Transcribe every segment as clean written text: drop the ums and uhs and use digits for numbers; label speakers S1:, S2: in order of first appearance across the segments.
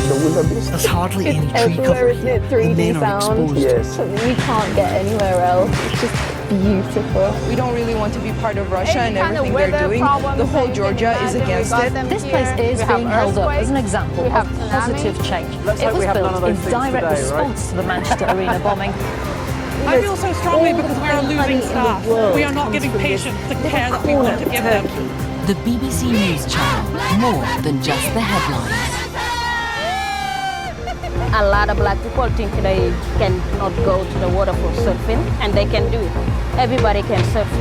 S1: the wildebeest.
S2: There's hardly any tree
S3: Everywhere,
S2: cover
S3: isn't
S2: here.
S3: it? 3D
S2: The men are
S3: sound.
S2: exposed.
S1: Yes.
S3: Something we can't get anywhere else. It's just beautiful.
S4: We don't really want to be part of Russia and
S3: Any kind of
S4: everything they're
S3: weather
S4: doing.
S3: problems
S4: The whole
S3: that you can
S4: Georgia is
S3: imagine, we
S4: against
S3: got
S4: it.
S3: them
S5: This
S3: here.
S5: place is
S3: We have
S5: being held up as an
S3: earthquakes.
S5: example
S3: We
S5: of
S3: have tsunamis.
S5: positive change.
S6: Looks
S5: It
S6: like
S5: was
S6: we have none
S5: built
S6: of those
S5: in
S6: things
S5: direct
S6: today,
S5: response to the Manchester Arena bombing.
S7: I feel so strongly because we are losing staff. We are not giving patients the care that we want to give them.
S8: The BBC News Channel, more than just the headlines.
S9: A lot of black people think they cannot go to the water for surfing, and they can do it. Everybody can surf.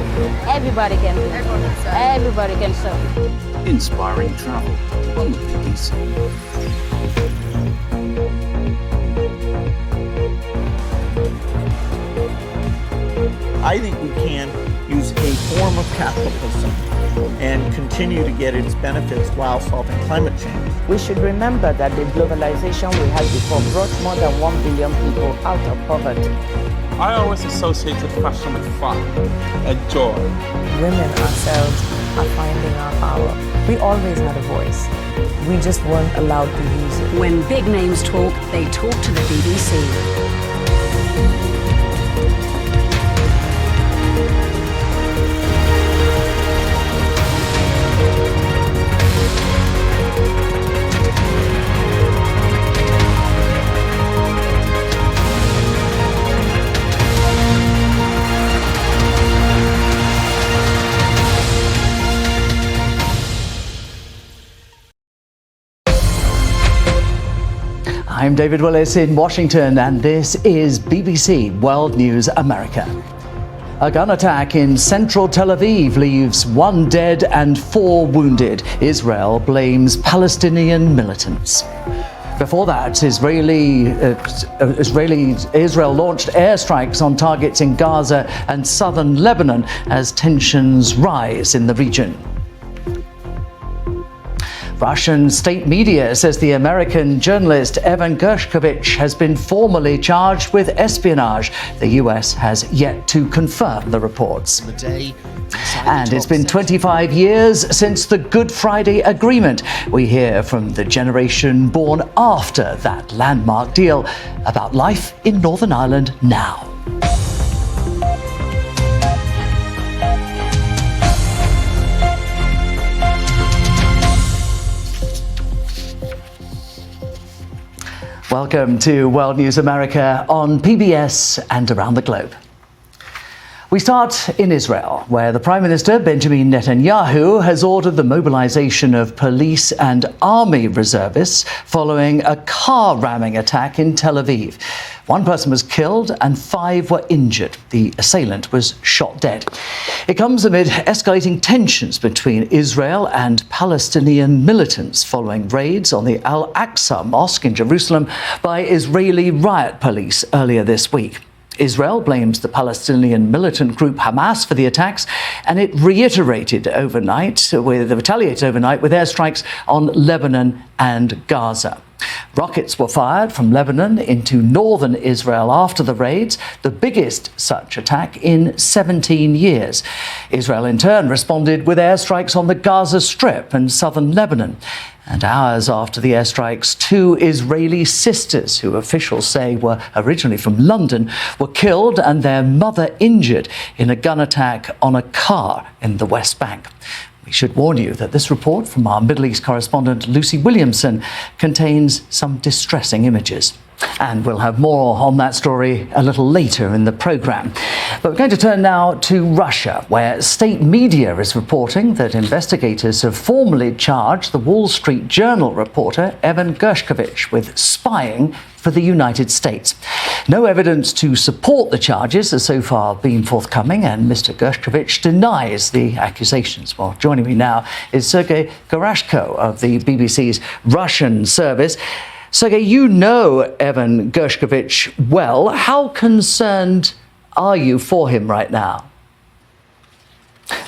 S9: Everybody can do it. Everybody can surf.
S10: Inspiring travel on the BBC.
S1: I think we can use a form of capitalism and continue to get its benefits while solving climate change.
S11: We should remember that the globalization we had before brought more than 1 billion people out of poverty.
S10: I always associated fashion with fun and joy.
S12: Women ourselves are finding our power. We always had a voice. We just weren't allowed to use it.
S8: When big names talk, they talk to the BBC.
S13: I'm David Willis in Washington, and this is BBC World News America. A gun attack in central Tel Aviv leaves 1 dead and 4 wounded. Israel blames Palestinian militants. Before that, Israel launched airstrikes on targets in Gaza and southern Lebanon as tensions rise in the region. Russian state media says the American journalist Evan Gershkovich has been formally charged with espionage. The US has yet to confirm the reports. And it's been 25 years since the Good Friday Agreement. We hear from the generation born after that landmark deal about life in Northern Ireland now. Welcome to World News America on PBS and around the globe. We start in Israel, where the Prime Minister, Benjamin Netanyahu, has ordered the mobilization of police and army reservists following a car ramming attack in Tel Aviv. 1 person was killed and 5 were injured. The assailant was shot dead. It comes amid escalating tensions between Israel and Palestinian militants following raids on the Al-Aqsa Mosque in Jerusalem by Israeli riot police earlier this week. Israel blames the Palestinian militant group Hamas for the attacks, and it retaliated overnight with airstrikes on Lebanon and Gaza. Rockets were fired from Lebanon into northern Israel after the raids, the biggest such attack in 17 years. Israel in turn responded with airstrikes on the Gaza Strip and southern Lebanon. And hours after the airstrikes, 2 Israeli sisters, who officials say were originally from London, were killed and their mother injured in a gun attack on a car in the West Bank. We should warn you that this report from our Middle East correspondent Lucy Williamson contains some distressing images. And we'll have more on that story a little later in the programme. But we're going to turn now to Russia, where state media is reporting that investigators have formally charged the Wall Street Journal reporter Evan Gershkovich with spying for the United States. No evidence to support the charges has so far been forthcoming, and Mr. Gershkovich denies the accusations. Well, joining me now is Sergei Garashko of the BBC's Russian service. Sergei, you know Evan Gershkovich well. How concerned are you for him right now?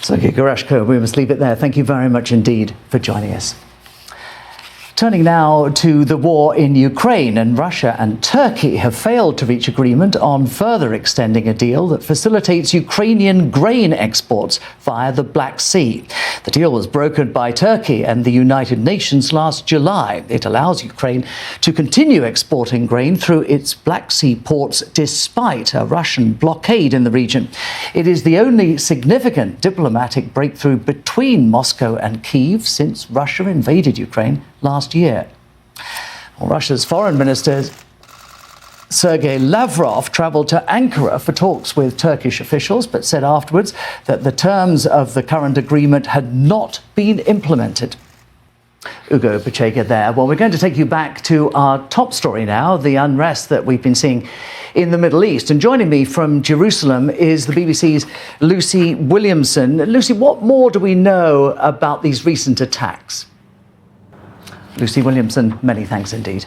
S13: Sergei Garashko, we must leave it there. Thank you very much indeed for joining us. Turning now to the war in Ukraine, and Russia and Turkey have failed to reach agreement on further extending a deal that facilitates Ukrainian grain exports via the Black Sea. The deal was brokered by Turkey and the United Nations last July. It allows Ukraine to continue exporting grain through its Black Sea ports despite a Russian blockade in the region. It is the only significant diplomatic breakthrough between Moscow and Kyiv since Russia invaded Ukraine last year. Well, Russia's foreign minister Sergei Lavrov travelled to Ankara for talks with Turkish officials, but said afterwards that the terms of the current agreement had not been implemented. Ugo Pachega there. Well, we're going to take you back to our top story now, the unrest that we've been seeing in the Middle East. And joining me from Jerusalem is the BBC's Lucy Williamson. Lucy, what more do we know about these recent attacks? Lucy Williamson, many thanks indeed.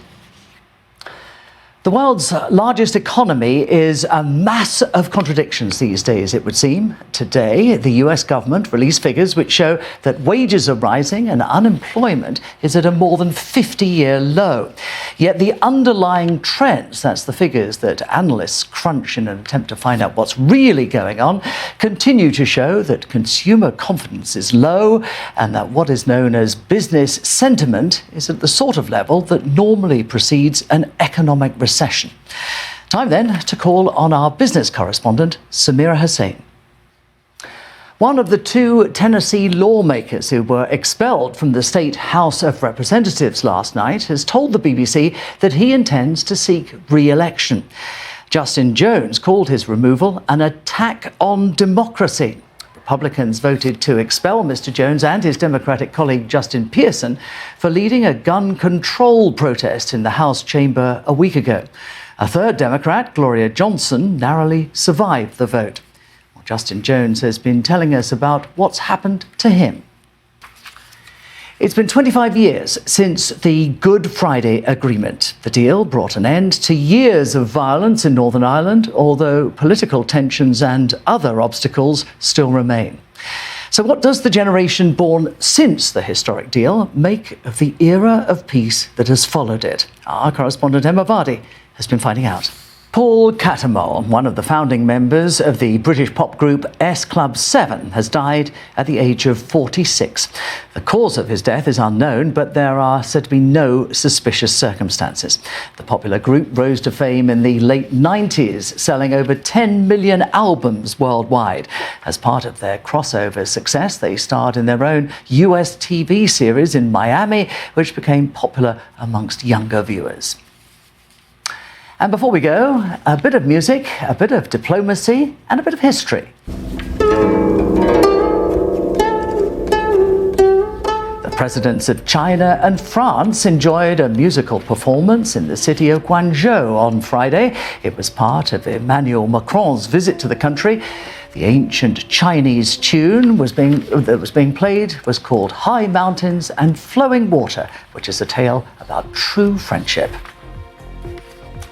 S13: The world's largest economy is a mass of contradictions these days, it would seem. Today, the US government released figures which show that wages are rising and unemployment is at a more than 50-year low. Yet the underlying trends, that's the figures that analysts crunch in an attempt to find out what's really going on, continue to show that consumer confidence is low and that what is known as business sentiment is at the sort of level that normally precedes an economic recession. Time then to call on our business correspondent, Samira Hussain. One of the two Tennessee lawmakers who were expelled from the State House of Representatives last night has told the BBC that he intends to seek re-election. Justin Jones called his removal an attack on democracy. Republicans voted to expel Mr. Jones and his Democratic colleague Justin Pearson for leading a gun control protest in the House chamber a week ago. A third Democrat, Gloria Johnson, narrowly survived the vote. Well, Justin Jones has been telling us about what's happened to him. It's been 25 years since the Good Friday Agreement. The deal brought an end to years of violence in Northern Ireland, although political tensions and other obstacles still remain. So what does the generation born since the historic deal make of the era of peace that has followed it? Our correspondent Emma Vardy has been finding out. Paul Cattermole, one of the founding members of the British pop group S Club 7, has died at the age of 46. The cause of his death is unknown, but there are said to be no suspicious circumstances. The popular group rose to fame in the late 90s, selling over 10 million albums worldwide. As part of their crossover success, they starred in their own US TV series in Miami, which became popular amongst younger viewers. And before we go, a bit of music, a bit of diplomacy, and a bit of history. The presidents of China and France enjoyed a musical performance in the city of Guangzhou on Friday. It was part of Emmanuel Macron's visit to the country. The ancient Chinese tune that was being played was called High Mountains and Flowing Water, which is a tale about true friendship.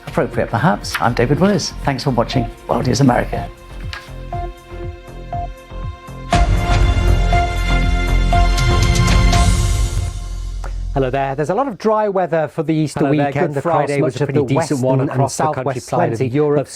S13: Appropriate, perhaps. I'm David Willis. Thanks for watching World News America.
S2: Hello there. There's a lot of dry weather for the Easter weekend. The Friday was a pretty decent one across the southwest side of Europe.